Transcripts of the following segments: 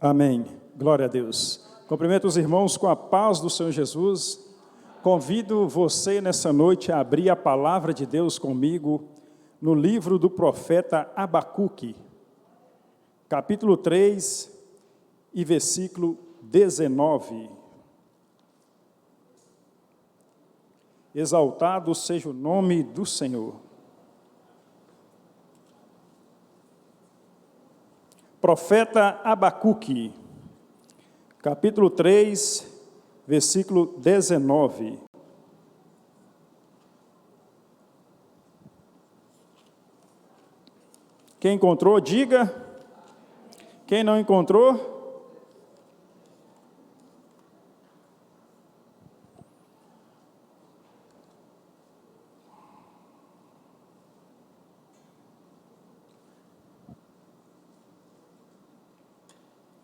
Amém. Glória a Deus. Cumprimento os irmãos com a paz do Senhor Jesus. Convido você nessa noite a abrir a palavra de Deus comigo no livro do profeta Abacuque, capítulo 3 e versículo 19. Exaltado seja o nome do Senhor. Profeta Abacuque, capítulo 3, versículo 19. Quem encontrou, diga. Quem não encontrou,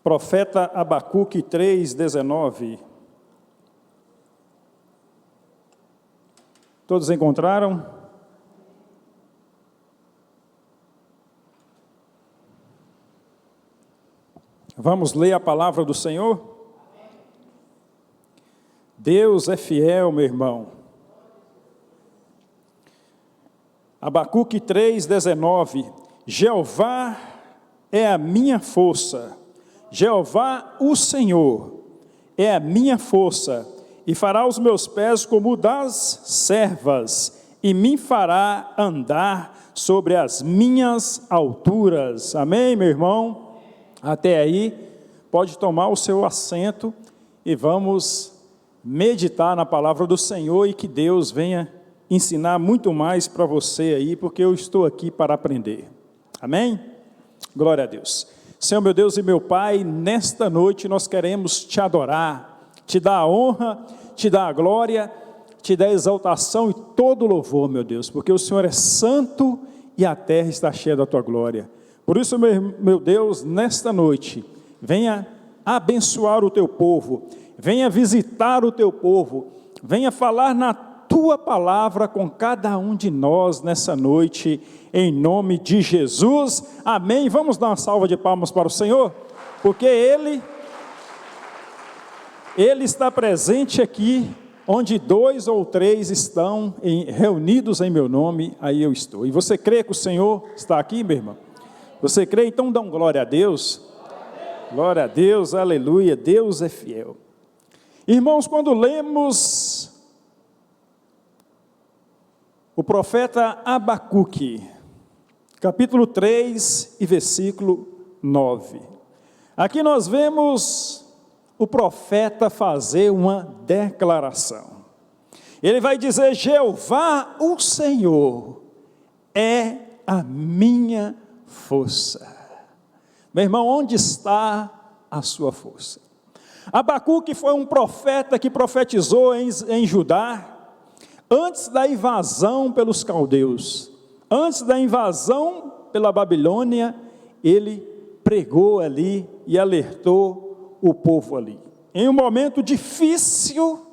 profeta Abacuque 3, 19. Todos encontraram? Vamos ler a palavra do Senhor? Deus é fiel, meu irmão. Abacuque 3, 19. Jeová é a minha força. Jeová, o Senhor, é a minha força, e fará os meus pés como das servas, e me fará andar sobre as minhas alturas. Amém, meu irmão? Até aí, pode tomar o seu assento e vamos meditar na palavra do Senhor e que Deus venha ensinar muito mais para você aí, porque eu estou aqui para aprender. Amém? Glória a Deus. Senhor, meu Deus e meu Pai, nesta noite nós queremos te adorar, te dar a honra, te dar a glória, te dar a exaltação e todo o louvor, meu Deus, porque o Senhor é santo e a terra está cheia da tua glória. Por isso, meu Deus, nesta noite, venha abençoar o teu povo, venha visitar o teu povo, venha falar na tua palavra com cada um de nós nessa noite, em nome de Jesus, amém. Vamos dar uma salva de palmas para o Senhor, porque Ele está presente aqui, onde 2 ou 3 estão reunidos em meu nome, aí eu estou. E você crê que o Senhor está aqui, meu irmão? Você crê? Então dá glória a Deus. Glória a Deus, aleluia, Deus é fiel. Irmãos, quando lemos o profeta Abacuque, capítulo 3 e versículo 9. Aqui nós vemos o profeta fazer uma declaração. Ele vai dizer: Jeová, o Senhor, é a minha força. Meu irmão, onde está a sua força? Abacuque foi um profeta que profetizou em Judá, antes da invasão pelos caldeus, antes da invasão pela Babilônia, ele pregou ali e alertou o povo ali. Em um momento difícil,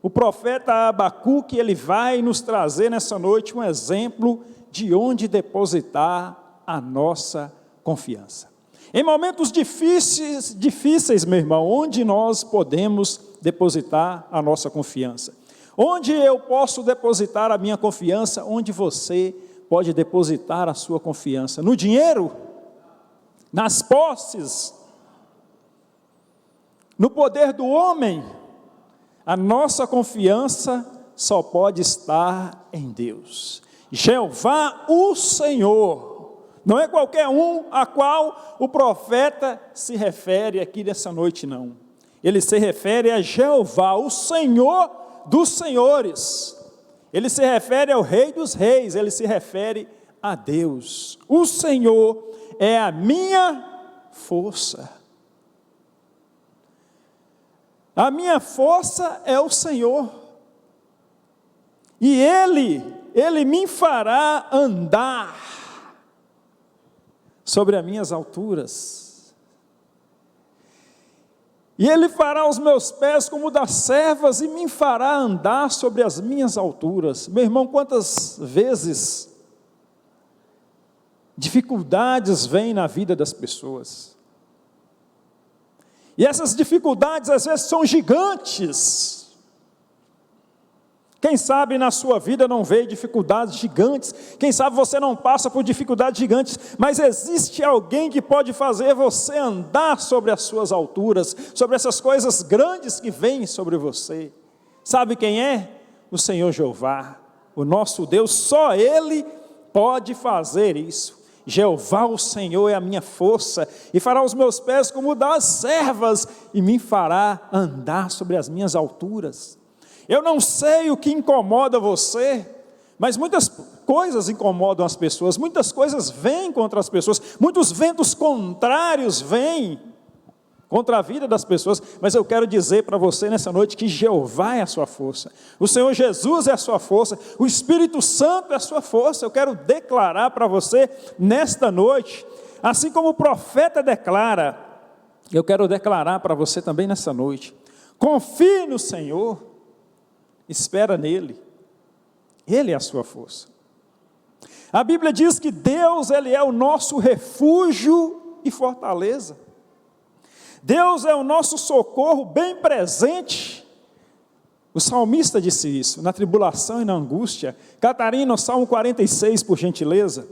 o profeta Abacuque, ele vai nos trazer nessa noite um exemplo de onde depositar a nossa confiança. Em momentos difíceis, meu irmão, onde nós podemos depositar a nossa confiança? Onde eu posso depositar a minha confiança? Onde você pode depositar a sua confiança? No dinheiro? Nas posses? No poder do homem? A nossa confiança só pode estar em Deus. Jeová, o Senhor. Não é qualquer um a qual o profeta se refere aqui nessa noite, não. Ele se refere a Jeová, o Senhor dos senhores. Ele se refere ao Rei dos reis, ele se refere a Deus. O Senhor é a minha força. A minha força é o Senhor. E Ele me fará andar sobre as minhas alturas. E Ele fará os meus pés como das servas e me fará andar sobre as minhas alturas. Meu irmão, quantas vezes dificuldades vêm na vida das pessoas? E essas dificuldades às vezes são gigantes. Quem sabe na sua vida não veio dificuldades gigantes, quem sabe você não passa por dificuldades gigantes, mas existe alguém que pode fazer você andar sobre as suas alturas, sobre essas coisas grandes que vêm sobre você. Sabe quem é? O Senhor Jeová, o nosso Deus, só Ele pode fazer isso. Jeová, o Senhor, é a minha força, e fará os meus pés como das servas, e me fará andar sobre as minhas alturas. Eu não sei o que incomoda você, mas muitas coisas incomodam as pessoas, muitas coisas vêm contra as pessoas, muitos ventos contrários vêm contra a vida das pessoas, mas eu quero dizer para você nessa noite que Jeová é a sua força, o Senhor Jesus é a sua força, o Espírito Santo é a sua força. Eu quero declarar para você nesta noite, assim como o profeta declara, eu quero declarar para você também nessa noite: confie no Senhor, espera nele, Ele é a sua força. A Bíblia diz que Deus, Ele é o nosso refúgio e fortaleza. Deus é o nosso socorro bem presente. O salmista disse isso, na tribulação e na angústia. Catarina, Salmo 46, por gentileza.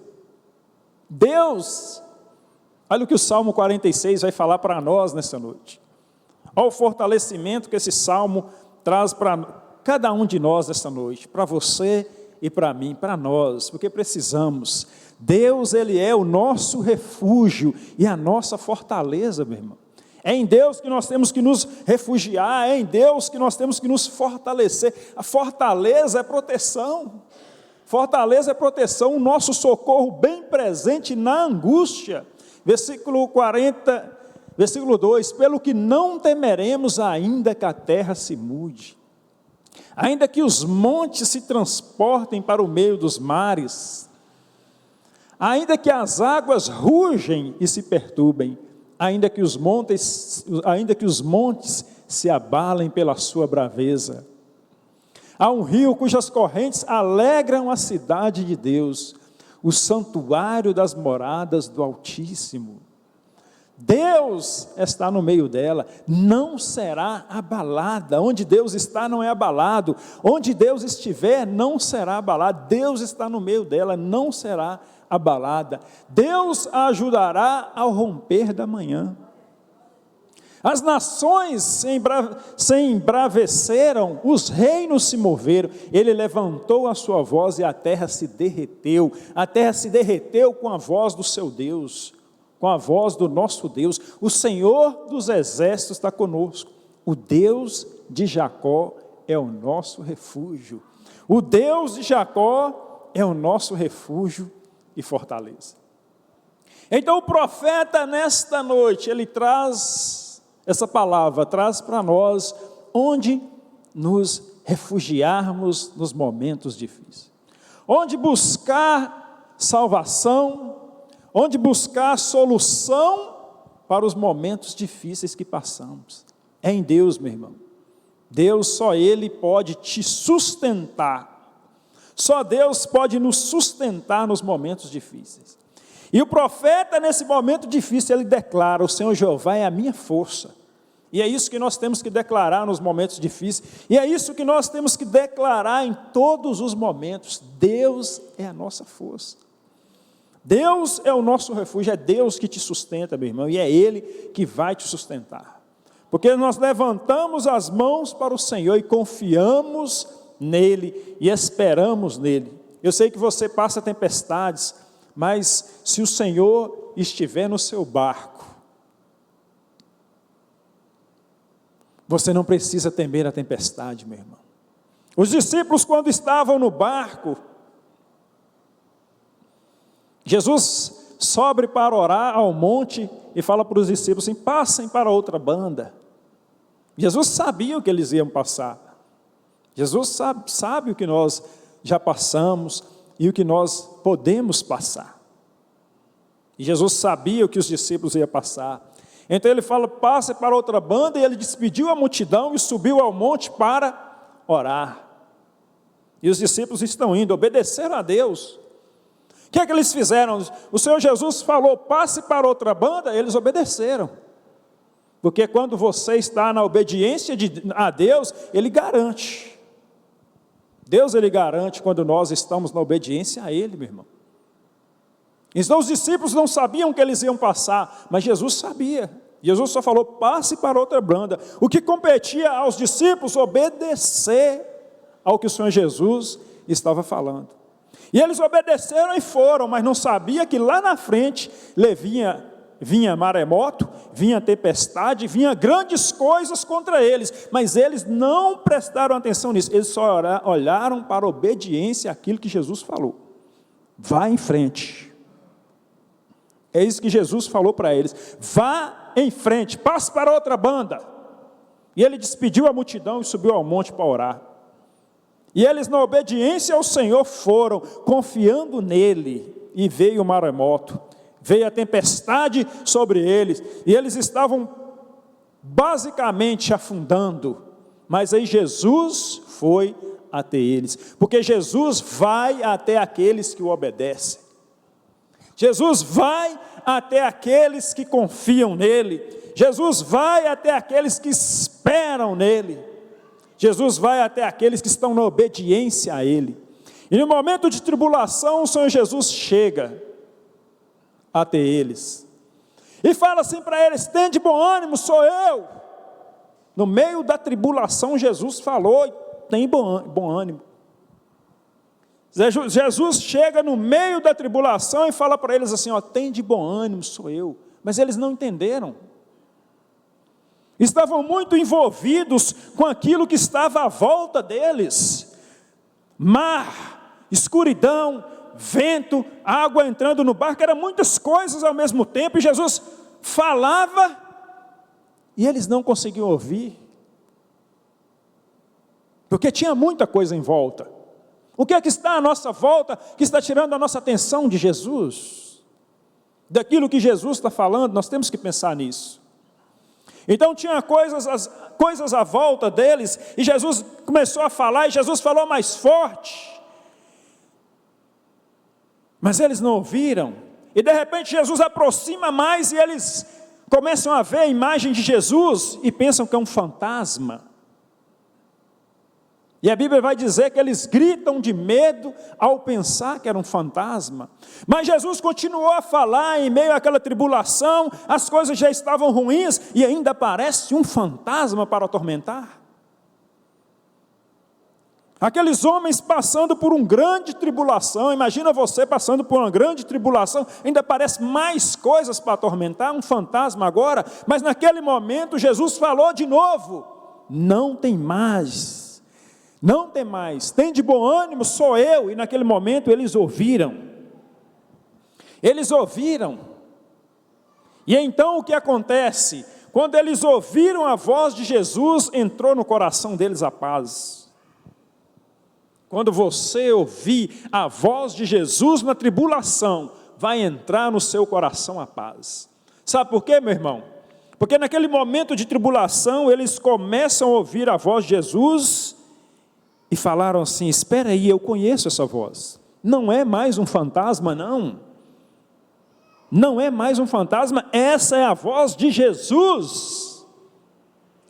Deus, olha o que o Salmo 46 vai falar para nós nessa noite. Olha o fortalecimento que esse Salmo traz para cada um de nós esta noite, para você e para mim, para nós, porque precisamos. Deus, Ele é o nosso refúgio e a nossa fortaleza, meu irmão. É em Deus que nós temos que nos refugiar, é em Deus que nós temos que nos fortalecer. A fortaleza é proteção, fortaleza é proteção, o nosso socorro bem presente na angústia. Versículo 40, versículo 2, pelo que não temeremos ainda que a terra se mude, ainda que os montes se transportem para o meio dos mares, ainda que as águas rugem e se perturbem, ainda que os montes se abalem pela sua braveza. Há um rio cujas correntes alegram a cidade de Deus, o santuário das moradas do Altíssimo. Deus está no meio dela, não será abalada. Onde Deus está não é abalado, onde Deus estiver não será abalado. Deus está no meio dela, não será abalada. Deus a ajudará ao romper da manhã. As nações se embraveceram, os reinos se moveram, Ele levantou a sua voz e a terra se derreteu com a voz do seu Deus, com a voz do nosso Deus. O Senhor dos exércitos está conosco, o Deus de Jacó é o nosso refúgio, o Deus de Jacó é o nosso refúgio e fortaleza. Então o profeta nesta noite, ele traz essa palavra, traz para nós onde nos refugiarmos nos momentos difíceis, onde buscar salvação, onde buscar solução para os momentos difíceis que passamos. É em Deus, meu irmão. Deus, só Ele pode te sustentar. Só Deus pode nos sustentar nos momentos difíceis. E o profeta, nesse momento difícil, ele declara: o Senhor Jeová é a minha força. E é isso que nós temos que declarar nos momentos difíceis. E é isso que nós temos que declarar em todos os momentos. Deus é a nossa força. Deus é o nosso refúgio, é Deus que te sustenta, meu irmão, e é Ele que vai te sustentar. Porque nós levantamos as mãos para o Senhor e confiamos nele e esperamos nele. Eu sei que você passa tempestades, mas se o Senhor estiver no seu barco, você não precisa temer a tempestade, meu irmão. Os discípulos, quando estavam no barco, Jesus sobe para orar ao monte e fala para os discípulos assim: passem para outra banda. Jesus sabia o que eles iam passar. Jesus sabe o que nós já passamos e o que nós podemos passar. E Jesus sabia o que os discípulos iam passar. Então ele fala: passe para outra banda, e ele despediu a multidão e subiu ao monte para orar. E os discípulos estão indo, obedeceram a Deus. O que é que eles fizeram? O Senhor Jesus falou: passe para outra banda, eles obedeceram. Porque quando você está na obediência a Deus, Ele garante. Deus, Ele garante quando nós estamos na obediência a Ele, meu irmão. Então os discípulos não sabiam que eles iam passar, mas Jesus sabia. Jesus só falou, passe para outra banda. O que competia aos discípulos, obedecer ao que o Senhor Jesus estava falando. E eles obedeceram e foram, mas não sabia que lá na frente vinha maremoto, vinha tempestade, vinha grandes coisas contra eles, mas eles não prestaram atenção nisso, eles só olharam para a obediência àquilo que Jesus falou. Vá em frente. É isso que Jesus falou para eles, vá em frente, passe para outra banda. E ele despediu a multidão e subiu ao monte para orar. E eles, na obediência ao Senhor, foram, confiando nele, e veio o maremoto, veio a tempestade sobre eles, e eles estavam basicamente afundando, mas aí Jesus foi até eles, porque Jesus vai até aqueles que o obedecem, Jesus vai até aqueles que confiam nele, Jesus vai até aqueles que esperam nele, Jesus vai até aqueles que estão na obediência a ele. E no momento de tribulação, o Senhor Jesus chega até eles e fala assim para eles, tem de bom ânimo, sou eu. No meio da tribulação, Jesus falou, tem bom ânimo. Jesus chega no meio da tribulação e fala para eles assim, tem de bom ânimo, sou eu. Mas eles não entenderam. Estavam muito envolvidos com aquilo que estava à volta deles. Mar, escuridão, vento, água entrando no barco, eram muitas coisas ao mesmo tempo, e Jesus falava, e eles não conseguiam ouvir, porque tinha muita coisa em volta. O que é que está à nossa volta, que está tirando a nossa atenção de Jesus? Daquilo que Jesus está falando, nós temos que pensar nisso. Então tinha coisas à volta deles, e Jesus começou a falar, e Jesus falou mais forte, mas eles não ouviram, e de repente Jesus aproxima mais, e eles começam a ver a imagem de Jesus, e pensam que é um fantasma, e a Bíblia vai dizer que eles gritam de medo, ao pensar que era um fantasma, mas Jesus continuou a falar, em meio àquela tribulação, as coisas já estavam ruins, e ainda aparece um fantasma para atormentar, aqueles homens passando por uma grande tribulação, imagina você passando por uma grande tribulação, ainda aparece mais coisas para atormentar, um fantasma agora, mas naquele momento Jesus falou de novo, não tem mais, tem de bom ânimo, sou eu. E naquele momento eles ouviram, e então o que acontece? Quando eles ouviram a voz de Jesus, entrou no coração deles a paz. Quando você ouvir a voz de Jesus na tribulação, vai entrar no seu coração a paz. Sabe por quê, meu irmão? Porque naquele momento de tribulação, eles começam a ouvir a voz de Jesus, e falaram assim, espera aí, eu conheço essa voz, não é mais um fantasma, não é mais um fantasma, essa é a voz de Jesus,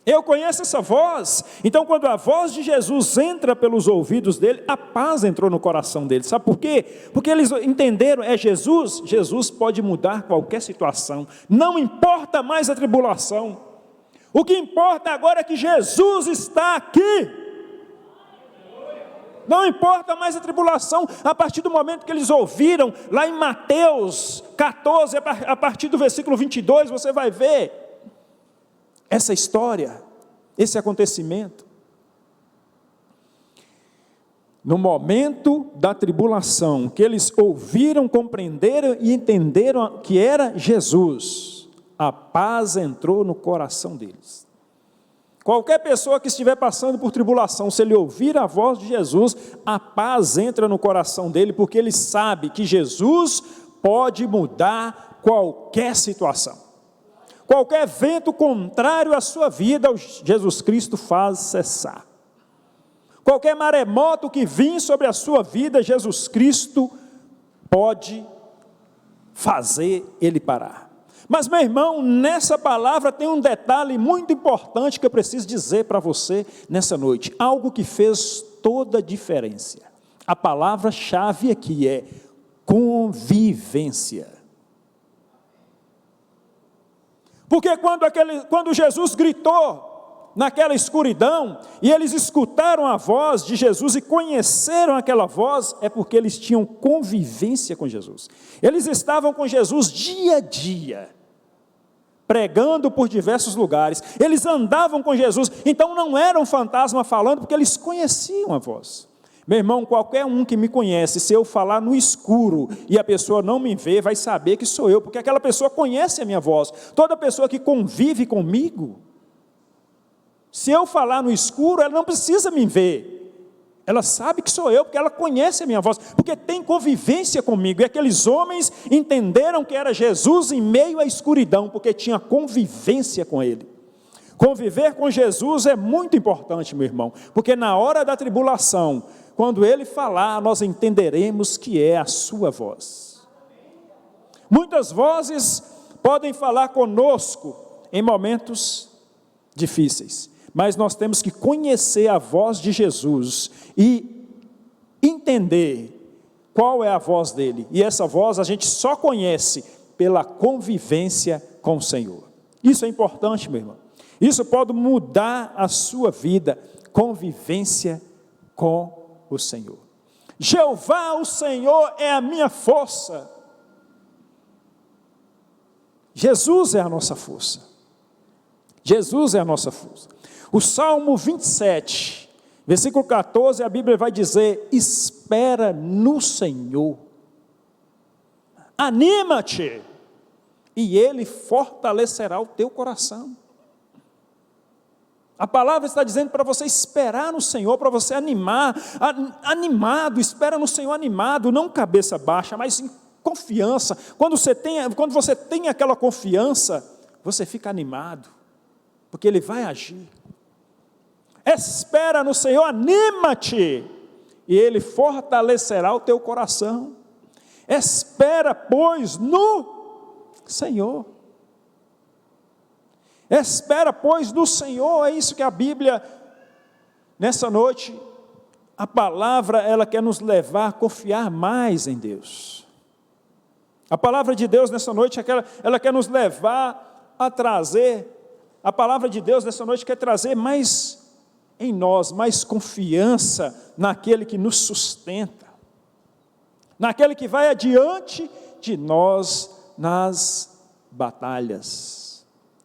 eu conheço essa voz. Então quando a voz de Jesus entra pelos ouvidos dele, a paz entrou no coração dele, sabe por quê? Porque eles entenderam, é Jesus, Jesus pode mudar qualquer situação, não importa mais a tribulação, o que importa agora é que Jesus está aqui, não importa mais a tribulação. A partir do momento que eles ouviram, lá em Mateus 14, a partir do versículo 22, você vai ver essa história, esse acontecimento. No momento da tribulação, que eles ouviram, compreenderam e entenderam que era Jesus, a paz entrou no coração deles. Qualquer pessoa que estiver passando por tribulação, se ele ouvir a voz de Jesus, a paz entra no coração dele, porque ele sabe que Jesus pode mudar qualquer situação. Qualquer vento contrário à sua vida, Jesus Cristo faz cessar. Qualquer maremoto que vir sobre a sua vida, Jesus Cristo pode fazer ele parar. Mas, meu irmão, nessa palavra tem um detalhe muito importante que eu preciso dizer para você nessa noite. Algo que fez toda a diferença. A palavra-chave aqui é convivência. Porque quando Jesus gritou naquela escuridão, e eles escutaram a voz de Jesus e conheceram aquela voz, é porque eles tinham convivência com Jesus. Eles estavam com Jesus dia a dia, pregando por diversos lugares. Eles andavam com Jesus, então não era um fantasma falando, porque eles conheciam a voz. Meu irmão, qualquer um que me conhece, se eu falar no escuro e a pessoa não me vê, vai saber que sou eu, porque aquela pessoa conhece a minha voz. Toda pessoa que convive comigo, se eu falar no escuro, ela não precisa me ver. Ela sabe que sou eu, porque ela conhece a minha voz, porque tem convivência comigo. E aqueles homens entenderam que era Jesus em meio à escuridão, porque tinha convivência com ele. Conviver com Jesus é muito importante, meu irmão, porque na hora da tribulação, quando ele falar, nós entenderemos que é a sua voz. Muitas vozes podem falar conosco em momentos difíceis, mas nós temos que conhecer a voz de Jesus e entender qual é a voz dele. E essa voz a gente só conhece pela convivência com o Senhor. Isso é importante, meu irmão. Isso pode mudar a sua vida, convivência com o Senhor. Jeová, o Senhor, é a minha força. Jesus é a nossa força. Jesus é a nossa força. O Salmo 27, versículo 14, a Bíblia vai dizer: espera no Senhor, anima-te, e Ele fortalecerá o teu coração. A palavra está dizendo para você esperar no Senhor, para você animado, espera no Senhor animado, não cabeça baixa, mas em confiança. Quando você tem aquela confiança, você fica animado, porque Ele vai agir. Espera no Senhor, anima-te, e Ele fortalecerá o teu coração. Espera, pois, no Senhor. Espera, pois, no Senhor. É isso que a Bíblia, nessa noite, a palavra, ela quer nos levar a confiar mais em Deus. A palavra de Deus nessa noite, ela quer nos levar a trazer, a palavra de Deus nessa noite quer trazer mais em nós, mais confiança naquele que nos sustenta, naquele que vai adiante de nós nas batalhas.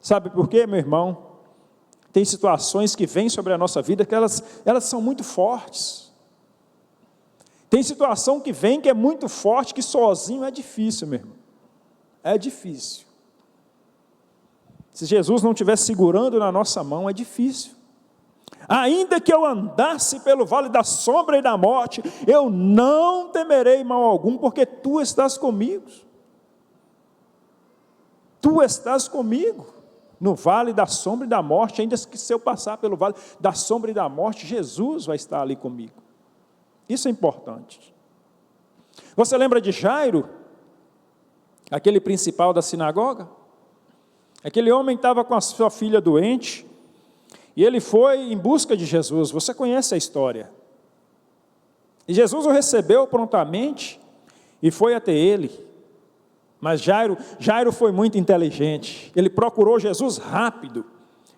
Sabe por quê, meu irmão? Tem situações que vêm sobre a nossa vida que elas são muito fortes. Tem situação que vem que é muito forte, que sozinho é difícil, meu irmão. É difícil. Se Jesus não estiver segurando na nossa mão, é difícil. Ainda que eu andasse pelo vale da sombra e da morte, eu não temerei mal algum, porque Tu estás comigo. Tu estás comigo. No vale da sombra e da morte, ainda que se eu passar pelo vale da sombra e da morte, Jesus vai estar ali comigo. Isso é importante. Você lembra de Jairo, aquele principal da sinagoga? Aquele homem estava com a sua filha doente, e ele foi em busca de Jesus. Você conhece a história. E Jesus o recebeu prontamente e foi até ele. Mas Jairo foi muito inteligente. Ele procurou Jesus rápido.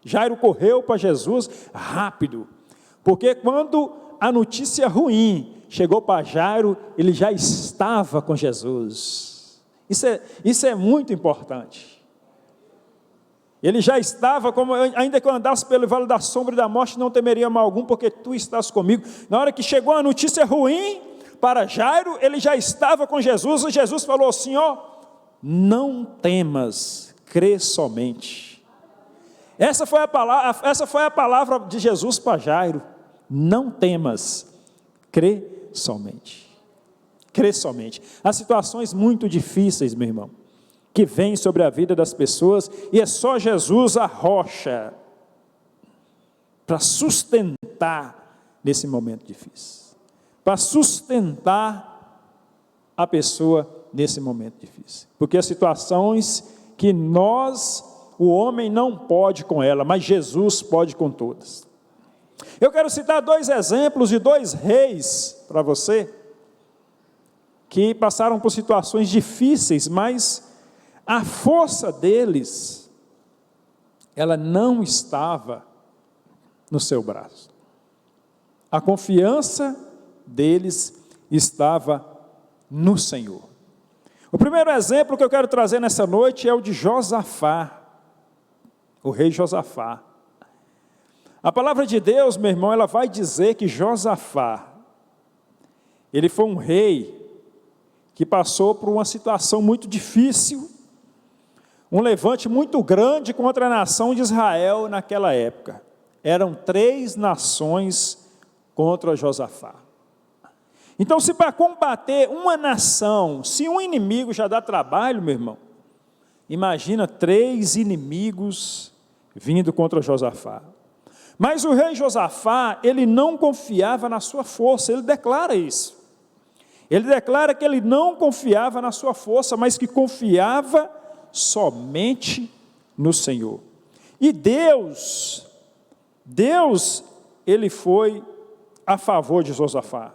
Jairo correu para Jesus rápido. Porque quando a notícia ruim chegou para Jairo, ele já estava com Jesus. Isso é muito importante. Ele já estava, ainda que eu andasse pelo vale da sombra e da morte, não temeria mal algum, porque Tu estás comigo. Na hora que chegou a notícia ruim para Jairo, ele já estava com Jesus, e Jesus falou assim: não temas, crê somente. Essa foi a palavra de Jesus para Jairo. Não temas, crê somente. Crê somente. Há situações muito difíceis, meu irmão, que vem sobre a vida das pessoas, e é só Jesus a rocha para sustentar nesse momento difícil, para sustentar a pessoa nesse momento difícil, porque as situações que o homem não pode com ela, mas Jesus pode com todas. Eu quero citar 2 exemplos de 2 reis para você, que passaram por situações difíceis, mas a força deles, ela não estava no seu braço. A confiança deles estava no Senhor. O primeiro exemplo que eu quero trazer nessa noite é o de Josafá, o rei Josafá. A palavra de Deus, meu irmão, ela vai dizer que Josafá, ele foi um rei que passou por uma situação muito difícil, um levante muito grande contra a nação de Israel naquela época. Eram 3 nações contra Josafá. Então, se para combater uma nação, se um inimigo já dá trabalho, meu irmão, imagina 3 inimigos vindo contra Josafá. Mas o rei Josafá, ele não confiava na sua força, ele declara isso. Ele declara que ele não confiava na sua força, mas que confiava somente no Senhor. E Deus, ele foi a favor de Josafá.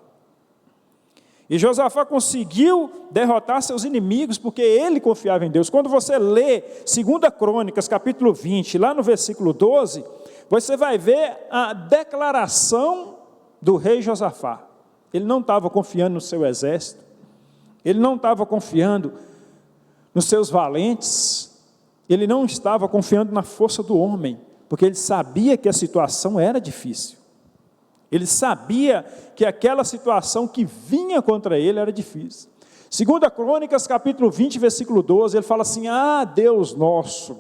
E Josafá conseguiu derrotar seus inimigos, porque ele confiava em Deus. Quando você lê 2 Crônicas, capítulo 20, lá no versículo 12, você vai ver a declaração do rei Josafá. Ele não estava confiando no seu exército, ele não estava confiando nos seus valentes, ele não estava confiando na força do homem, porque ele sabia que a situação era difícil. Ele sabia que aquela situação que vinha contra ele era difícil. 2 Crônicas, capítulo 20, versículo 12, ele fala assim: ah, Deus nosso,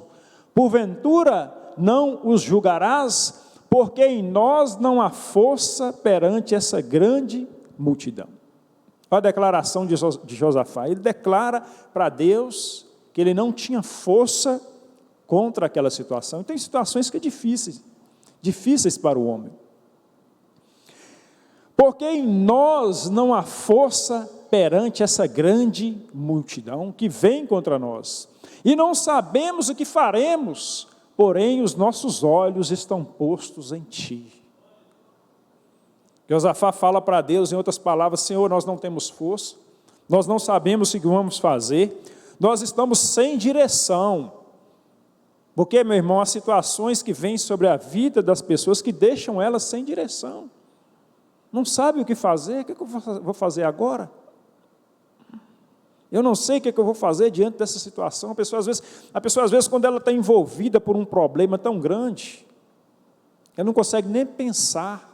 porventura não os julgarás, porque em nós não há força perante essa grande multidão. Olha a declaração de Josafá. Ele declara para Deus que ele não tinha força contra aquela situação. E tem situações que são difíceis para o homem. Porque em nós não há força perante essa grande multidão que vem contra nós. E não sabemos o que faremos, porém os nossos olhos estão postos em Ti. Josafá fala para Deus, em outras palavras: Senhor, nós não temos força, nós não sabemos o que vamos fazer, nós estamos sem direção. Porque, meu irmão, há situações que vêm sobre a vida das pessoas que deixam elas sem direção. Não sabe o que fazer. O que eu vou fazer agora? Eu não sei o que eu vou fazer diante dessa situação. A pessoa, às vezes, quando ela está envolvida por um problema tão grande, ela não consegue nem pensar.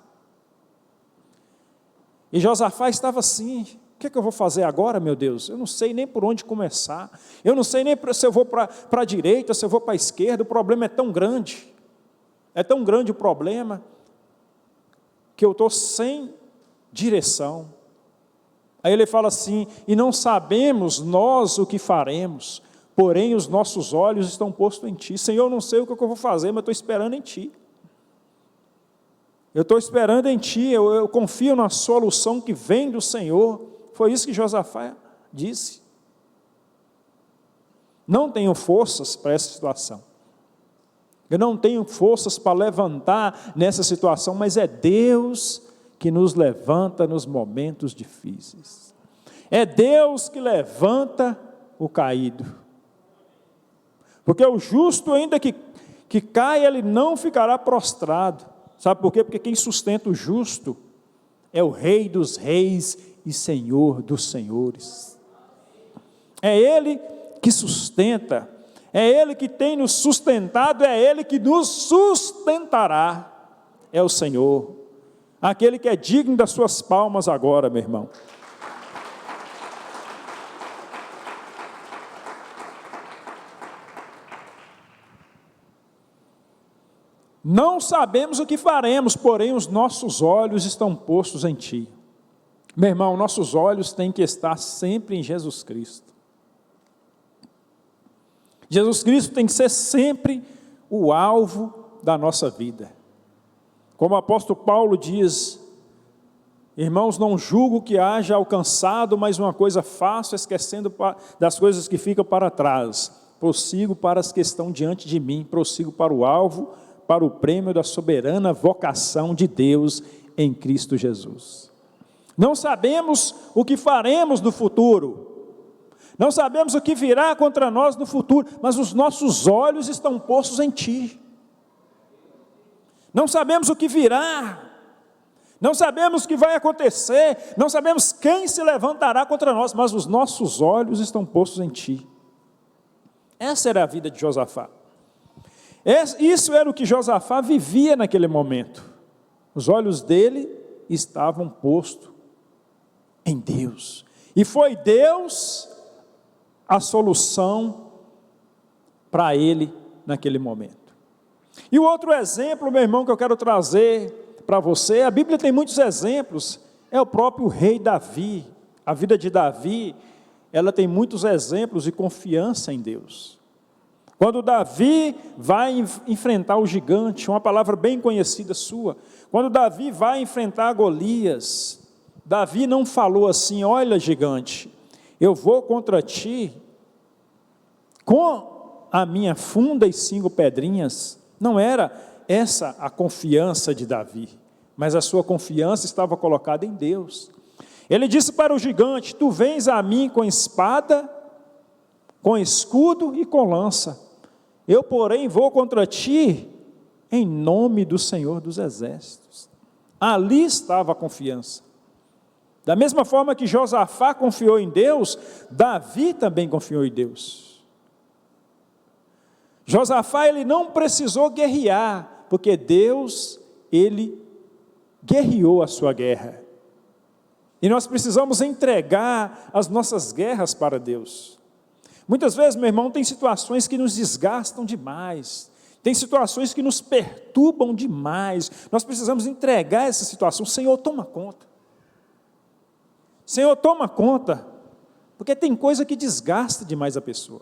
E Josafá estava assim: o que eu vou fazer agora, meu Deus? Eu não sei nem por onde começar. Eu não sei nem se eu vou para a direita, se eu vou para a esquerda. O problema é tão grande. É tão grande o problema, que eu estou sem direção. Aí ele fala assim: e não sabemos nós o que faremos, porém os nossos olhos estão postos em Ti. Senhor, eu não sei o que eu vou fazer, mas eu estou esperando em Ti. Eu estou esperando em Ti, eu confio na solução que vem do Senhor. Foi isso que Josafá disse. Não tenho forças para essa situação. Eu não tenho forças para levantar nessa situação, mas é Deus que nos levanta nos momentos difíceis. É Deus que levanta o caído. Porque o justo, ainda que caia, ele não ficará prostrado. Sabe por quê? Porque quem sustenta o justo é o Rei dos Reis e Senhor dos Senhores. É Ele que sustenta. É Ele que tem nos sustentado, é Ele que nos sustentará. É o Senhor, aquele que é digno das suas palmas agora, meu irmão. Não sabemos o que faremos, porém os nossos olhos estão postos em Ti. Meu irmão, nossos olhos têm que estar sempre em Jesus Cristo. Jesus Cristo tem que ser sempre o alvo da nossa vida. Como o apóstolo Paulo diz: irmãos, não julgo que haja alcançado, mas uma coisa faço, esquecendo das coisas que ficam para trás, prossigo para as que estão diante de mim, prossigo para o alvo, para o prêmio da soberana vocação de Deus em Cristo Jesus. Não sabemos o que faremos no futuro, não sabemos o que virá contra nós no futuro, mas os nossos olhos estão postos em Ti. Não sabemos o que virá, não sabemos o que vai acontecer, não sabemos quem se levantará contra nós, mas os nossos olhos estão postos em Ti. Essa era a vida de Josafá. Isso era o que Josafá vivia naquele momento. Os olhos dele estavam postos em Deus. E foi Deus a solução para ele naquele momento. E o outro exemplo, meu irmão, que eu quero trazer para você, a Bíblia tem muitos exemplos, é o próprio rei Davi. A vida de Davi, ela tem muitos exemplos de confiança em Deus. Quando Davi vai enfrentar o gigante, uma palavra bem conhecida sua, quando Davi vai enfrentar Golias, Davi não falou assim: olha, gigante, eu vou contra ti com a minha funda e 5 pedrinhas. Não era essa a confiança de Davi, mas a sua confiança estava colocada em Deus. Ele disse para o gigante: tu vens a mim com espada, com escudo e com lança. Eu, porém, vou contra ti em nome do Senhor dos Exércitos. Ali estava a confiança. Da mesma forma que Josafá confiou em Deus, Davi também confiou em Deus. Josafá, ele não precisou guerrear, porque Deus, ele guerreou a sua guerra. E nós precisamos entregar as nossas guerras para Deus. Muitas vezes, meu irmão, tem situações que nos desgastam demais, tem situações que nos perturbam demais, nós precisamos entregar essa situação. Senhor, toma conta. Senhor, toma conta, porque tem coisa que desgasta demais a pessoa,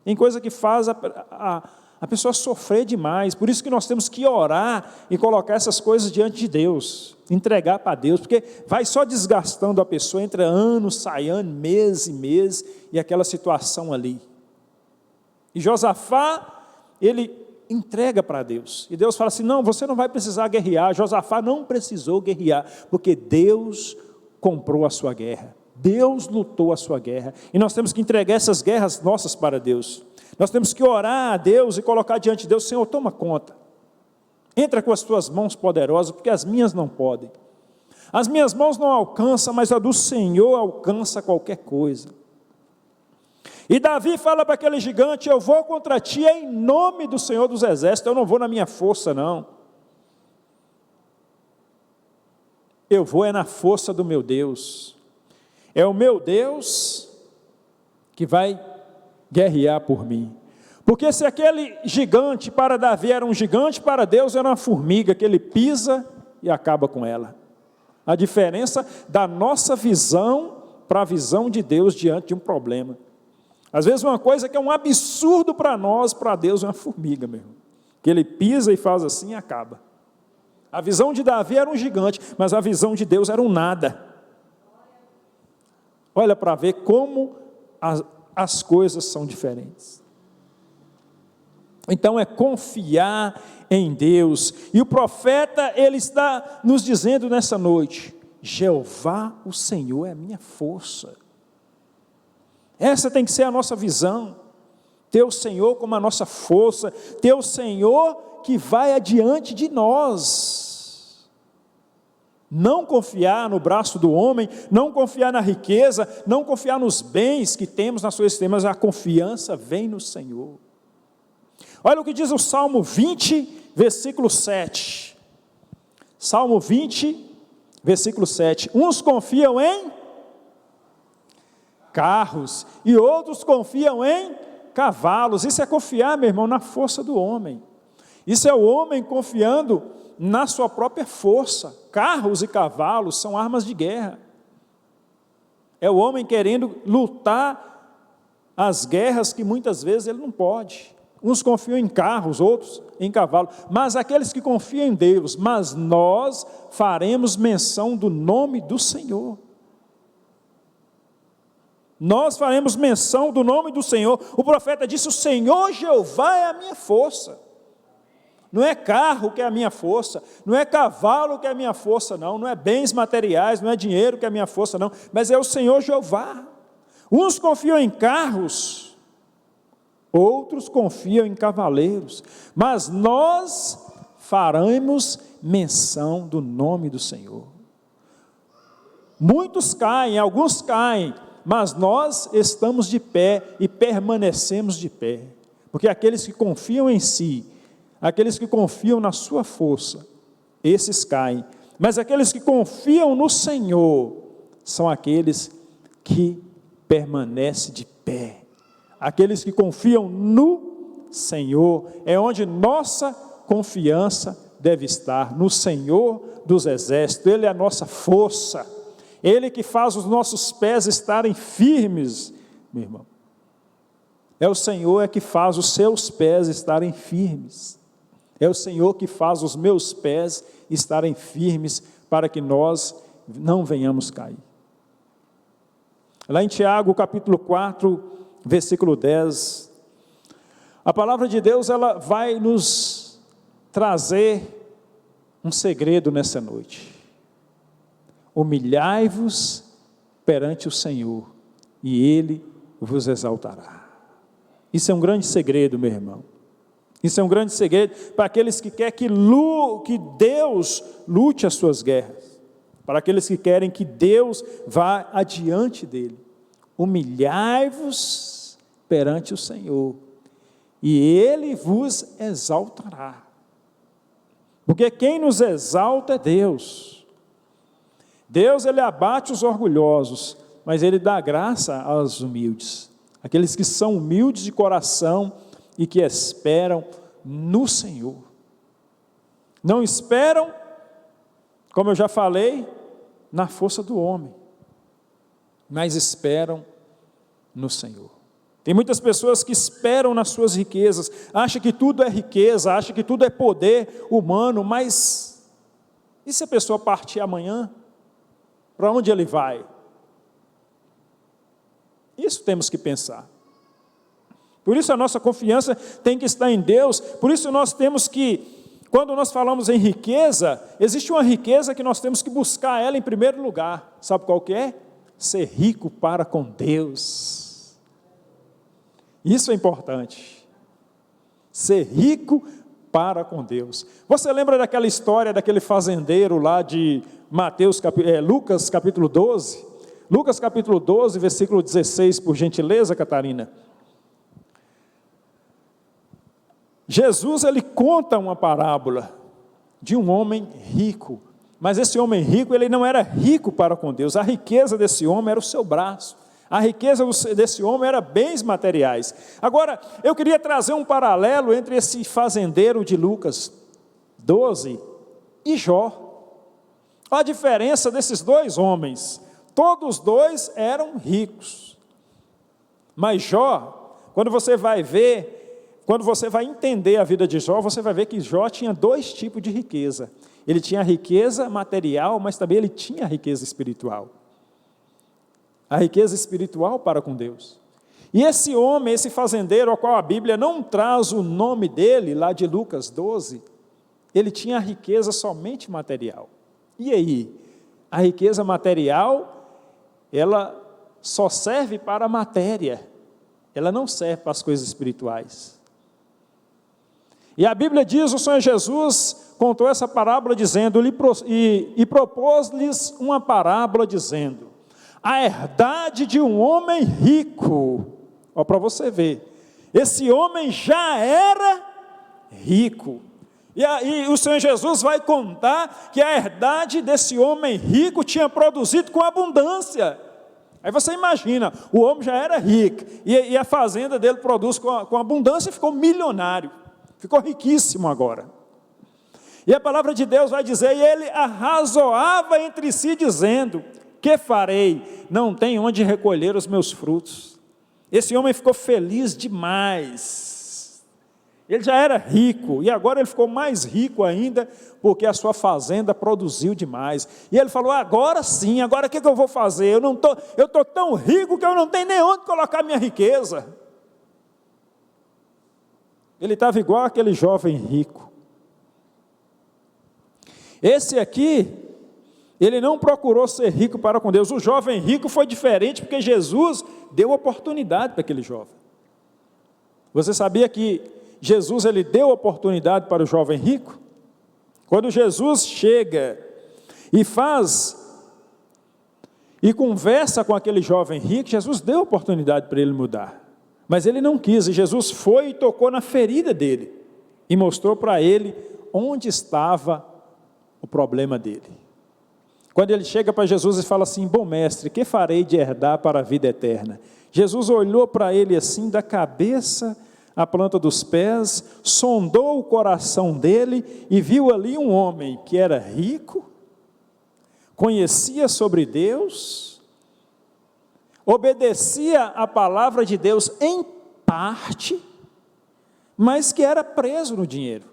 tem coisa que faz a pessoa sofrer demais. Por isso que nós temos que orar e colocar essas coisas diante de Deus, entregar para Deus, porque vai só desgastando a pessoa, entra anos, sai ano, mês e mês, e aquela situação ali. E Josafá, ele entrega para Deus, e Deus fala assim: não, você não vai precisar guerrear. Josafá não precisou guerrear, porque Deus comprou a sua guerra, Deus lutou a sua guerra, e nós temos que entregar essas guerras nossas para Deus. Nós temos que orar a Deus e colocar diante de Deus: Senhor, toma conta, entra com as tuas mãos poderosas, porque as minhas não podem, as minhas mãos não alcançam, mas a do Senhor alcança qualquer coisa. E Davi fala para aquele gigante: eu vou contra ti em nome do Senhor dos Exércitos, eu não vou na minha força não, eu vou na força do meu Deus, é o meu Deus que vai guerrear por mim. Porque se aquele gigante para Davi era um gigante, para Deus era uma formiga que ele pisa e acaba com ela. A diferença da nossa visão para a visão de Deus diante de um problema. Às vezes uma coisa que é um absurdo para nós, para Deus é uma formiga mesmo, que ele pisa e faz assim e acaba. A visão de Davi era um gigante, mas a visão de Deus era um nada. Olha para ver como as coisas são diferentes. Então é confiar em Deus. E o profeta, ele está nos dizendo nessa noite: Jeová, o Senhor, é a minha força. Essa tem que ser a nossa visão. Ter o Senhor como a nossa força, ter o Senhor que vai adiante de nós. Não confiar no braço do homem, não confiar na riqueza, não confiar nos bens que temos, nas suas sistemas. A confiança vem no Senhor. Olha o que diz o Salmo 20, versículo 7. Salmo 20, versículo 7. Uns confiam em carros e outros confiam em cavalos. Isso é confiar, meu irmão, na força do homem. Isso é o homem confiando na sua própria força. Carros e cavalos são armas de guerra. É o homem querendo lutar as guerras que muitas vezes ele não pode. Uns confiam em carros, outros em cavalo, mas aqueles que confiam em Deus, mas nós faremos menção do nome do Senhor. Nós faremos menção do nome do Senhor. O profeta disse: o Senhor Jeová é a minha força. Não é carro que é a minha força, não é cavalo que é a minha força, não é bens materiais, não é dinheiro que é a minha força, não, mas é o Senhor Jeová. Uns confiam em carros, outros confiam em cavaleiros, mas nós faremos menção do nome do Senhor. Muitos caem, alguns caem, mas nós estamos de pé e permanecemos de pé, porque aqueles que confiam em si, aqueles que confiam na sua força, esses caem, mas aqueles que confiam no Senhor, são aqueles que permanecem de pé. Aqueles que confiam no Senhor, é onde nossa confiança deve estar, no Senhor dos exércitos. Ele é a nossa força, Ele que faz os nossos pés estarem firmes, meu irmão. É o Senhor que faz os seus pés estarem firmes. É o Senhor que faz os meus pés estarem firmes, para que nós não venhamos cair. Lá em Tiago, capítulo 4, versículo 10, a palavra de Deus, ela vai nos trazer um segredo nessa noite. Humilhai-vos perante o Senhor, e Ele vos exaltará. Isso é um grande segredo, meu irmão. Isso é um grande segredo para aqueles que querem que Deus lute as suas guerras, para aqueles que querem que Deus vá adiante dele. Humilhai-vos perante o Senhor, e Ele vos exaltará. Porque quem nos exalta é Deus. Deus, Ele abate os orgulhosos, mas Ele dá graça aos humildes. Aqueles que são humildes de coração e que esperam no Senhor. Não esperam, como eu já falei, na força do homem, mas esperam no Senhor. Tem muitas pessoas que esperam nas suas riquezas, acham que tudo é riqueza, acham que tudo é poder humano, mas e se a pessoa partir amanhã? Para onde ele vai? Isso temos que pensar. Por isso a nossa confiança tem que estar em Deus. Por isso nós temos que, quando nós falamos em riqueza, existe uma riqueza que nós temos que buscar ela em primeiro lugar. Sabe qual que é? Ser rico para com Deus. Isso é importante. Ser rico para com Deus. Você lembra daquela história daquele fazendeiro lá de Lucas capítulo 12? Lucas capítulo 12, versículo 16, por gentileza, Catarina. Jesus, ele conta uma parábola de um homem rico, mas esse homem rico, ele não era rico para com Deus. A riqueza desse homem era o seu braço, a riqueza desse homem era bens materiais. Agora, eu queria trazer um paralelo entre esse fazendeiro de Lucas 12 e Jó. Olha a diferença desses dois homens. Todos dois eram ricos, mas Jó, quando você vai entender a vida de Jó, você vai ver que Jó tinha dois tipos de riqueza. Ele tinha a riqueza material, mas também ele tinha a riqueza espiritual. A riqueza espiritual para com Deus. E esse homem, esse fazendeiro, ao qual a Bíblia não traz o nome dele, lá de Lucas 12, ele tinha a riqueza somente material. E aí? A riqueza material, ela só serve para a matéria, ela não serve para as coisas espirituais. E a Bíblia diz, o Senhor Jesus contou essa parábola dizendo, e propôs-lhes uma parábola dizendo, a herdade de um homem rico. Ó, para você ver, esse homem já era rico. E aí o Senhor Jesus vai contar que a herdade desse homem rico tinha produzido com abundância. Aí você imagina, o homem já era rico, e a fazenda dele produz com abundância e ficou milionário, ficou riquíssimo agora. E a palavra de Deus vai dizer, e ele arrazoava entre si dizendo, que farei? Não tenho onde recolher os meus frutos. Esse homem ficou feliz demais. Ele já era rico, e agora ele ficou mais rico ainda, porque a sua fazenda produziu demais. E ele falou, agora sim, agora o que eu vou fazer? Eu estou tão rico que eu não tenho nem onde colocar minha riqueza. Ele estava igual aquele jovem rico. Esse aqui, ele não procurou ser rico para com Deus. O jovem rico foi diferente, porque Jesus deu oportunidade para aquele jovem. Você sabia que Jesus, ele deu oportunidade para o jovem rico? Quando Jesus chega e conversa com aquele jovem rico, Jesus deu oportunidade para ele mudar, mas ele não quis, e Jesus foi e tocou na ferida dele, e mostrou para ele onde estava o problema dele. Quando ele chega para Jesus e fala assim, bom mestre, que farei de herdar para a vida eterna? Jesus olhou para ele assim, da cabeça a planta dos pés, sondou o coração dele e viu ali um homem que era rico, conhecia sobre Deus, obedecia a palavra de Deus em parte, mas que era preso no dinheiro.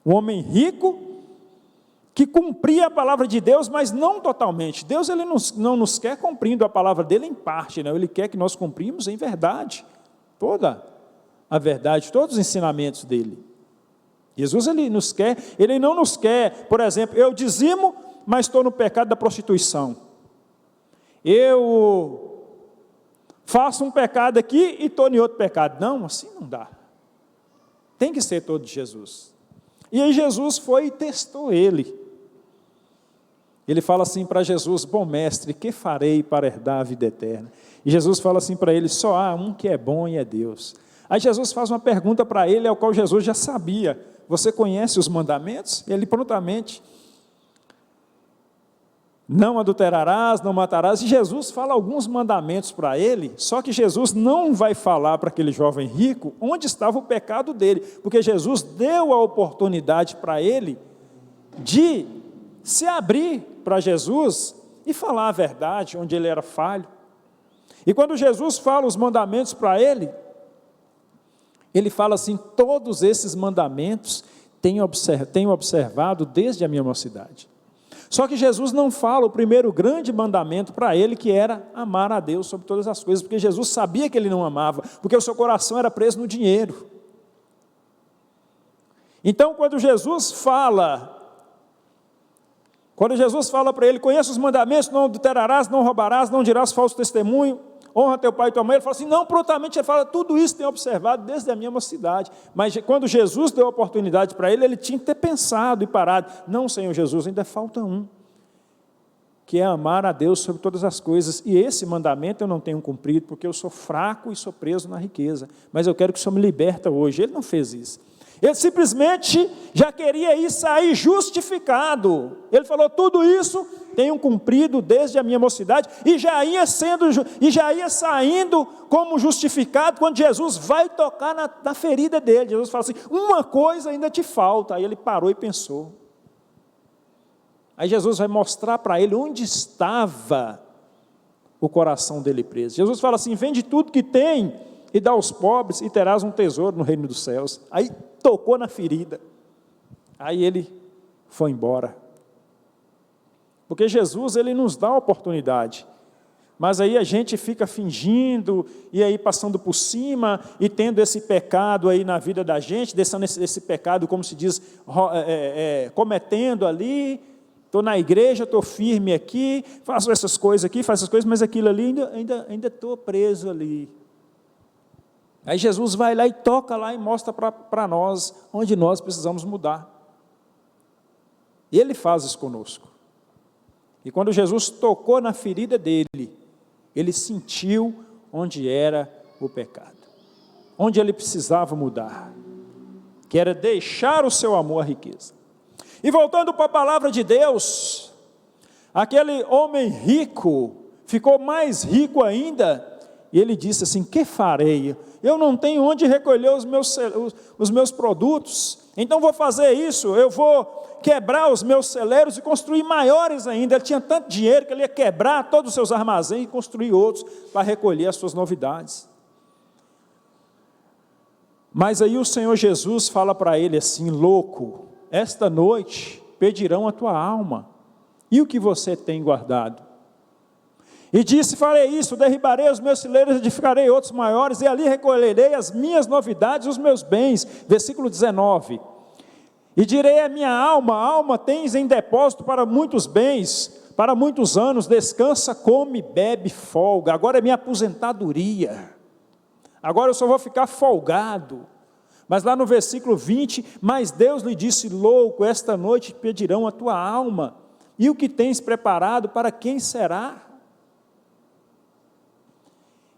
Um homem rico que cumpria a palavra de Deus, mas não totalmente. Deus ele não nos quer cumprindo a palavra dele em parte, não. Ele quer que nós cumprimos em verdade toda a verdade, todos os ensinamentos dele. Jesus ele não nos quer, por exemplo, eu dizimo, mas estou no pecado da prostituição. Eu faço um pecado aqui e estou em outro pecado. Não, assim não dá. Tem que ser todo de Jesus. E aí Jesus foi e testou ele. Ele fala assim para Jesus, bom mestre, que farei para herdar a vida eterna? E Jesus fala assim para ele, só há um que é bom e é Deus. Aí Jesus faz uma pergunta para ele, ao qual Jesus já sabia, você conhece os mandamentos? E ele prontamente, não adulterarás, não matarás, e Jesus fala alguns mandamentos para ele, só que Jesus não vai falar para aquele jovem rico onde estava o pecado dele, porque Jesus deu a oportunidade para ele de se abrir para Jesus e falar a verdade, onde ele era falho. E quando Jesus fala os mandamentos para ele, ele fala assim, todos esses mandamentos tenho observado desde a minha mocidade. Só que Jesus não fala o primeiro grande mandamento para ele, que era amar a Deus sobre todas as coisas, porque Jesus sabia que ele não amava, porque o seu coração era preso no dinheiro. Então, quando Jesus fala para ele, conheça os mandamentos, não adulterarás, não roubarás, não dirás falso testemunho, honra teu pai e tua mãe, ele fala assim, não, prontamente ele fala, tudo isso tenho observado desde a minha mocidade, mas quando Jesus deu a oportunidade para ele, ele tinha que ter pensado e parado, não, Senhor Jesus, ainda falta um, que é amar a Deus sobre todas as coisas, e esse mandamento eu não tenho cumprido, porque eu sou fraco e sou preso na riqueza, mas eu quero que o Senhor me liberta hoje. Ele não fez isso. Ele simplesmente já queria sair justificado. Ele falou, tudo isso tenho cumprido desde a minha mocidade, e já ia saindo como justificado, quando Jesus vai tocar na ferida dele. Jesus fala assim, uma coisa ainda te falta. Aí ele parou e pensou. Aí Jesus vai mostrar para ele onde estava o coração dele preso. Jesus fala assim, vende tudo que tem e dá aos pobres, e terás um tesouro no reino dos céus. Aí tocou na ferida, aí ele foi embora, porque Jesus ele nos dá a oportunidade, mas aí a gente fica fingindo, e aí passando por cima, e tendo esse pecado aí na vida da gente, deixando esse pecado, como se diz, cometendo ali, estou na igreja, estou firme aqui, faço essas coisas aqui, faço essas coisas, mas aquilo ali, ainda estou preso ali. Aí Jesus vai lá e toca lá e mostra para nós onde nós precisamos mudar. E Ele faz isso conosco. E quando Jesus tocou na ferida dele, Ele sentiu onde era o pecado, onde ele precisava mudar, que era deixar o seu amor à riqueza. E voltando para a palavra de Deus, aquele homem rico ficou mais rico ainda, e ele disse assim, que farei? Eu não tenho onde recolher os meus produtos, então vou fazer isso, eu vou quebrar os meus celeiros e construir maiores ainda. Ele tinha tanto dinheiro que ele ia quebrar todos os seus armazéns e construir outros para recolher as suas novidades. Mas aí o Senhor Jesus fala para ele assim: louco, esta noite pedirão a tua alma, e o que você tem guardado? E disse: farei isso, derribarei os meus celeiros, edificarei outros maiores, e ali recolherei as minhas novidades, os meus bens. Versículo 19. E direi à minha alma: alma, tens em depósito para muitos bens, para muitos anos, descansa, come, bebe, folga. Agora é minha aposentadoria, agora eu só vou ficar folgado. Mas lá no versículo 20, mas Deus lhe disse: louco, esta noite pedirão a tua alma, e o que tens preparado, para quem será?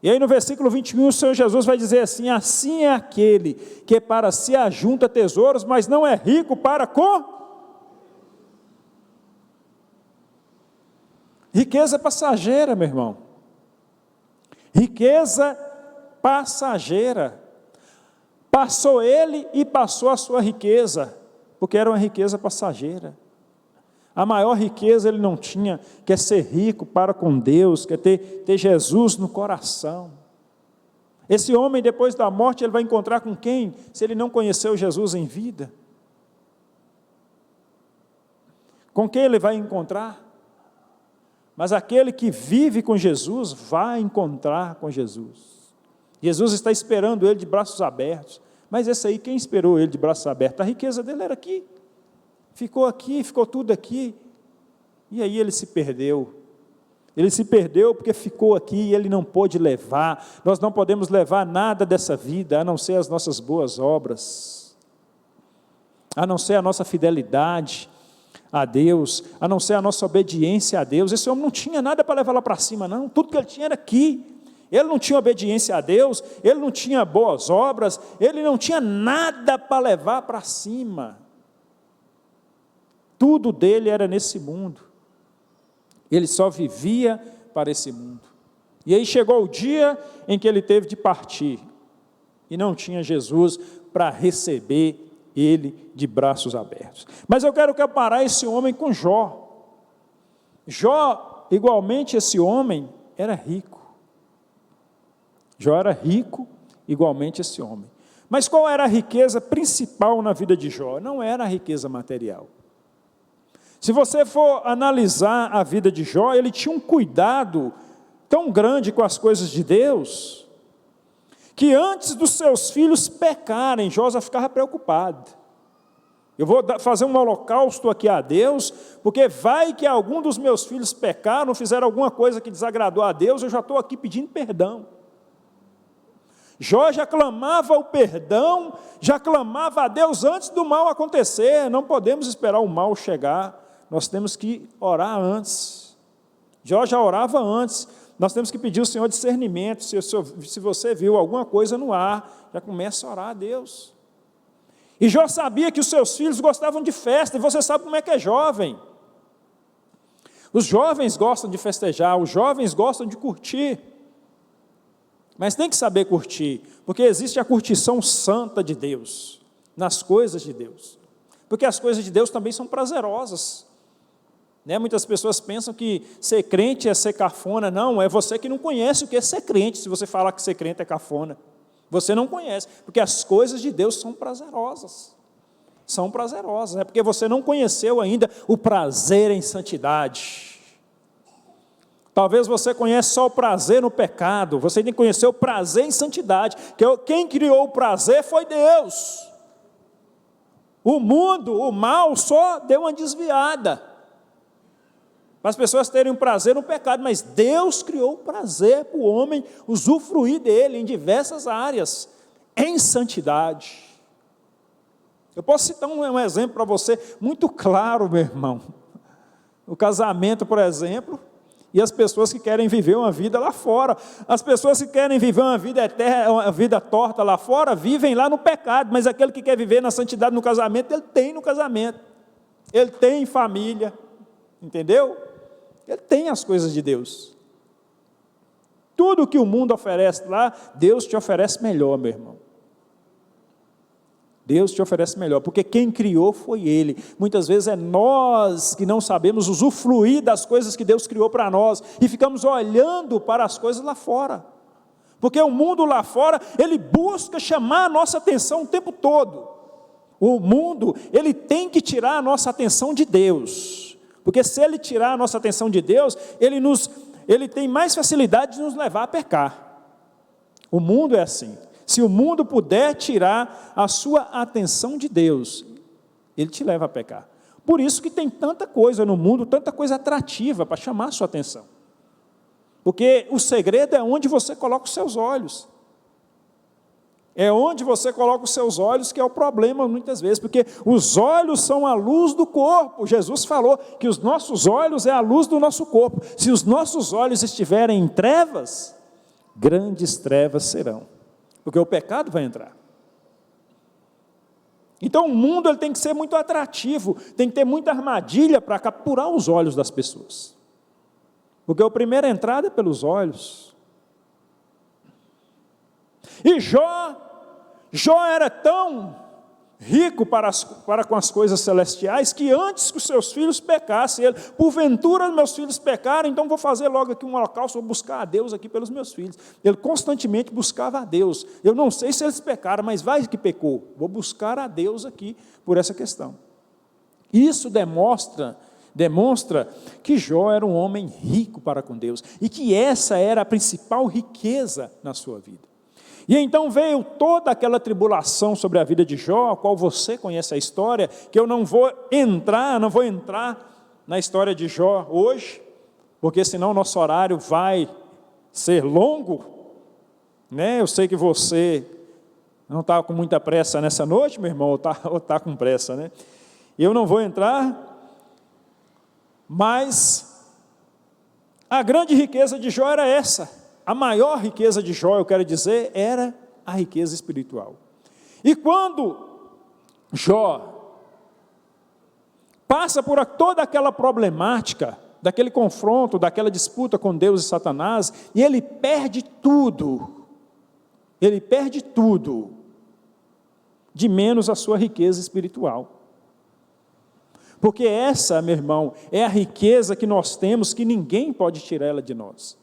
E aí no versículo 21, o Senhor Jesus vai dizer assim: assim é aquele que para si ajunta tesouros, mas não é rico para com... Riqueza passageira, meu irmão. Riqueza passageira. Passou ele e passou a sua riqueza, porque era uma riqueza passageira. A maior riqueza ele não tinha, que é ser rico para com Deus, que é ter Jesus no coração. Esse homem, depois da morte, ele vai encontrar com quem, se ele não conheceu Jesus em vida? Com quem ele vai encontrar? Mas aquele que vive com Jesus, vai encontrar com Jesus. Jesus está esperando ele de braços abertos. Mas esse aí, quem esperou ele de braços abertos? A riqueza dele era aqui, ficou tudo aqui, e aí ele se perdeu. Ele se perdeu porque ficou aqui e ele não pôde levar. Nós não podemos levar nada dessa vida, a não ser as nossas boas obras, a não ser a nossa fidelidade a Deus, a não ser a nossa obediência a Deus. Esse homem não tinha nada para levar lá para cima, não. Tudo que ele tinha era aqui. Ele não tinha obediência a Deus, ele não tinha boas obras, ele não tinha nada para levar para cima. Tudo dele era nesse mundo. Ele só vivia para esse mundo. E aí chegou o dia em que ele teve de partir, e não tinha Jesus para receber ele de braços abertos. Mas eu quero comparar esse homem com Jó. Jó, igualmente, esse homem era rico. Jó era rico, igualmente esse homem. Mas qual era a riqueza principal na vida de Jó? Não era a riqueza material. Se você for analisar a vida de Jó, ele tinha um cuidado tão grande com as coisas de Deus, que antes dos seus filhos pecarem, Jó já ficava preocupado. Eu vou fazer um holocausto aqui a Deus, porque vai que algum dos meus filhos pecaram, fizeram alguma coisa que desagradou a Deus, eu já estou aqui pedindo perdão. Jó já clamava o perdão, já clamava a Deus antes do mal acontecer. Não podemos esperar o mal chegar, nós temos que orar antes. Jó já orava antes, nós temos que pedir ao Senhor discernimento. Se você viu alguma coisa no ar, já começa a orar a Deus. E Jó sabia que os seus filhos gostavam de festa, e você sabe como é que é jovem. Os jovens gostam de festejar, os jovens gostam de curtir. Mas tem que saber curtir, porque existe a curtição santa de Deus, nas coisas de Deus. Porque as coisas de Deus também são prazerosas. Muitas pessoas pensam que ser crente é ser cafona. Não, é você que não conhece o que é ser crente, se você falar que ser crente é cafona. Você não conhece, porque as coisas de Deus são prazerosas. São prazerosas, é porque você não conheceu ainda o prazer em santidade. Talvez você conheça só o prazer no pecado, você tem que conhecer o prazer em santidade, que quem criou o prazer foi Deus. O mundo, o mal, só deu uma desviada, para as pessoas terem um prazer no pecado, mas Deus criou o prazer para o homem usufruir dele em diversas áreas, em santidade. Eu posso citar um exemplo para você, muito claro, meu irmão. O casamento, por exemplo, e as pessoas que querem viver uma vida lá fora. As pessoas que querem viver uma vida eterna, uma vida torta lá fora, vivem lá no pecado, mas aquele que quer viver na santidade no casamento, ele tem no casamento. Ele tem família, entendeu? Ele tem as coisas de Deus. Tudo que o mundo oferece lá, Deus te oferece melhor, meu irmão. Deus te oferece melhor, porque quem criou foi Ele. Muitas vezes é nós que não sabemos usufruir das coisas que Deus criou para nós, e ficamos olhando para as coisas lá fora. Porque o mundo lá fora, ele busca chamar a nossa atenção o tempo todo. O mundo, ele tem que tirar a nossa atenção de Deus. Porque se ele tirar a nossa atenção de Deus, ele tem mais facilidade de nos levar a pecar. O mundo é assim. Se o mundo puder tirar a sua atenção de Deus, ele te leva a pecar. Por isso que tem tanta coisa no mundo, tanta coisa atrativa para chamar a sua atenção. Porque o segredo é onde você coloca os seus olhos. É onde você coloca os seus olhos que é o problema muitas vezes, porque os olhos são a luz do corpo. Jesus falou que os nossos olhos é a luz do nosso corpo. Se os nossos olhos estiverem em trevas, grandes trevas serão, porque o pecado vai entrar. Então o mundo ele tem que ser muito atrativo, tem que ter muita armadilha para capturar os olhos das pessoas. Porque a primeira entrada é pelos olhos. E Jó era tão rico para com as coisas celestiais, que antes que os seus filhos pecassem, ele, porventura meus filhos pecaram, então vou fazer logo aqui um holocausto, vou buscar a Deus aqui pelos meus filhos. Ele constantemente buscava a Deus. Eu não sei se eles pecaram, mas vai que pecou, vou buscar a Deus aqui por essa questão. Isso demonstra que Jó era um homem rico para com Deus, e que essa era a principal riqueza na sua vida. E então veio toda aquela tribulação sobre a vida de Jó, a qual você conhece a história, que eu não vou entrar na história de Jó hoje, porque senão o nosso horário vai ser longo, né? Eu sei que você não está com muita pressa nessa noite, meu irmão, ou está com pressa, né? Eu não vou entrar, mas a grande riqueza de Jó era essa. A maior riqueza de Jó, eu quero dizer, era a riqueza espiritual. E quando Jó passa por toda aquela problemática, daquele confronto, daquela disputa com Deus e Satanás, e ele perde tudo, de menos a sua riqueza espiritual. Porque essa, meu irmão, é a riqueza que nós temos, que ninguém pode tirar ela de nós.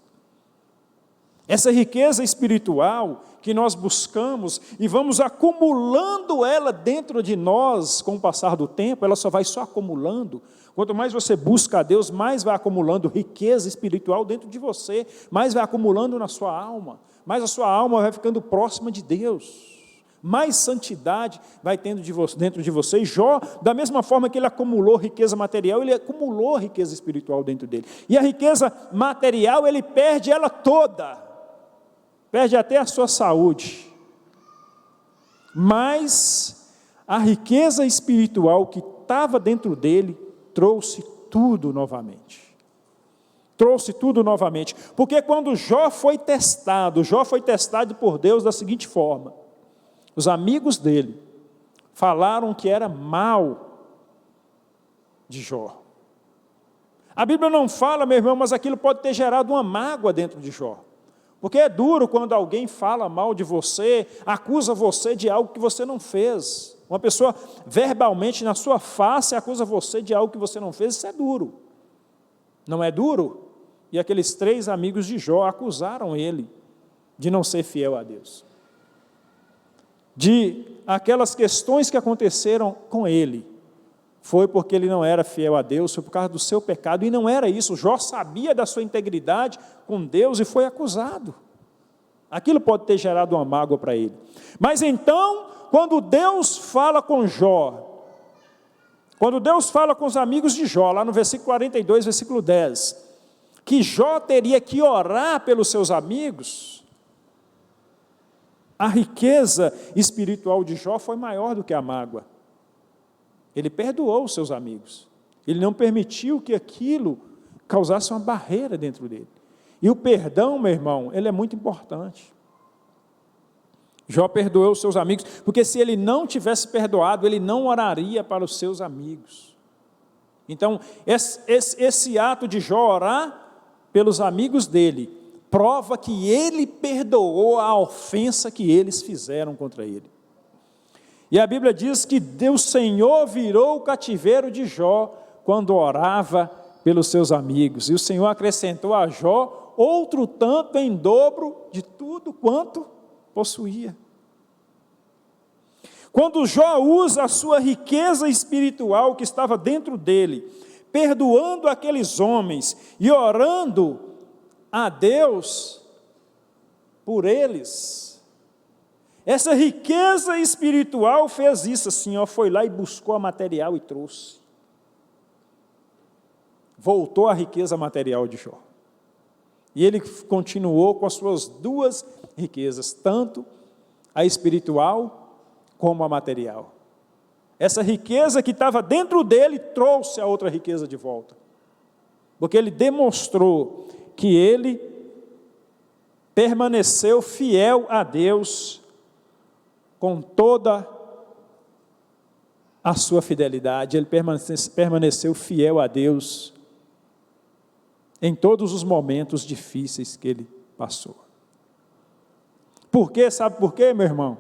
Essa riqueza espiritual que nós buscamos e vamos acumulando ela dentro de nós com o passar do tempo, ela só vai acumulando. Quanto mais você busca a Deus, mais vai acumulando riqueza espiritual dentro de você, mais vai acumulando na sua alma, mais a sua alma vai ficando próxima de Deus, mais santidade vai tendo dentro de você. E Jó, da mesma forma que ele acumulou riqueza material, ele acumulou riqueza espiritual dentro dele. E a riqueza material, ele perde ela toda. Perde até a sua saúde, mas a riqueza espiritual que estava dentro dele trouxe tudo novamente. Porque quando Jó foi testado por Deus da seguinte forma: os amigos dele falaram que era mal de Jó. A Bíblia não fala, meu irmão, mas aquilo pode ter gerado uma mágoa dentro de Jó. Porque é duro quando alguém fala mal de você, acusa você de algo que você não fez. Uma pessoa verbalmente na sua face acusa você de algo que você não fez, isso é duro. Não é duro? E aqueles 3 amigos de Jó acusaram ele de não ser fiel a Deus. De aquelas questões que aconteceram com ele, foi porque ele não era fiel a Deus, foi por causa do seu pecado, e não era isso. Jó sabia da sua integridade com Deus e foi acusado. Aquilo pode ter gerado uma mágoa para ele. Mas então, quando Deus fala com Jó, quando Deus fala com os amigos de Jó, lá no versículo 42, versículo 10, que Jó teria que orar pelos seus amigos, a riqueza espiritual de Jó foi maior do que a mágoa. Ele perdoou os seus amigos. Ele não permitiu que aquilo causasse uma barreira dentro dele. E o perdão, meu irmão, ele é muito importante. Jó perdoou os seus amigos, porque se ele não tivesse perdoado, ele não oraria para os seus amigos. Então, esse ato de Jó orar pelos amigos dele, prova que ele perdoou a ofensa que eles fizeram contra ele. E a Bíblia diz que o Senhor virou o cativeiro de Jó quando orava pelos seus amigos. E o Senhor acrescentou a Jó outro tanto em dobro de tudo quanto possuía. Quando Jó usa a sua riqueza espiritual que estava dentro dele, perdoando aqueles homens e orando a Deus por eles, essa riqueza espiritual fez isso assim, foi lá e buscou a material e trouxe. Voltou a riqueza material de Jó. E ele continuou com as suas duas riquezas, tanto a espiritual como a material. Essa riqueza que estava dentro dele trouxe a outra riqueza de volta. Porque ele demonstrou que ele permaneceu fiel a Deus com toda a sua fidelidade. Ele permaneceu fiel a Deus em todos os momentos difíceis que ele passou. Por quê? Sabe por quê, meu irmão?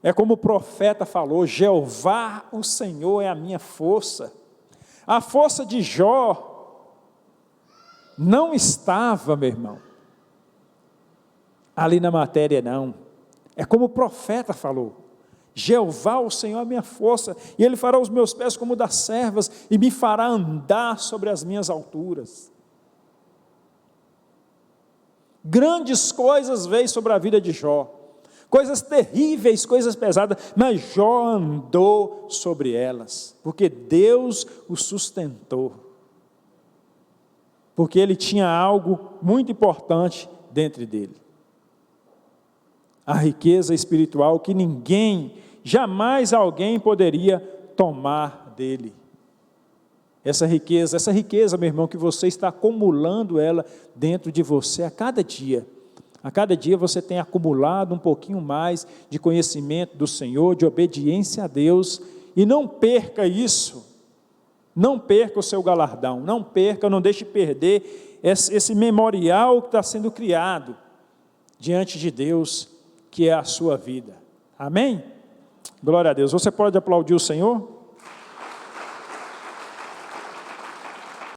É como o profeta falou, Jeová, o Senhor é a minha força. A força de Jó não estava, meu irmão, ali na matéria, não. É como o profeta falou, Jeová, o Senhor é a minha força, e Ele fará os meus pés como das servas, e me fará andar sobre as minhas alturas. Grandes coisas veio sobre a vida de Jó, coisas terríveis, coisas pesadas, mas Jó andou sobre elas, porque Deus o sustentou, porque ele tinha algo muito importante dentro dele, a riqueza espiritual que ninguém, jamais alguém poderia tomar dele. Essa riqueza, meu irmão, que você está acumulando ela dentro de você a cada dia você tem acumulado um pouquinho mais de conhecimento do Senhor, de obediência a Deus, e não perca isso, não perca o seu galardão, não deixe perder esse memorial que está sendo criado diante de Deus, que é a sua vida. Amém? Glória a Deus. Você pode aplaudir o Senhor?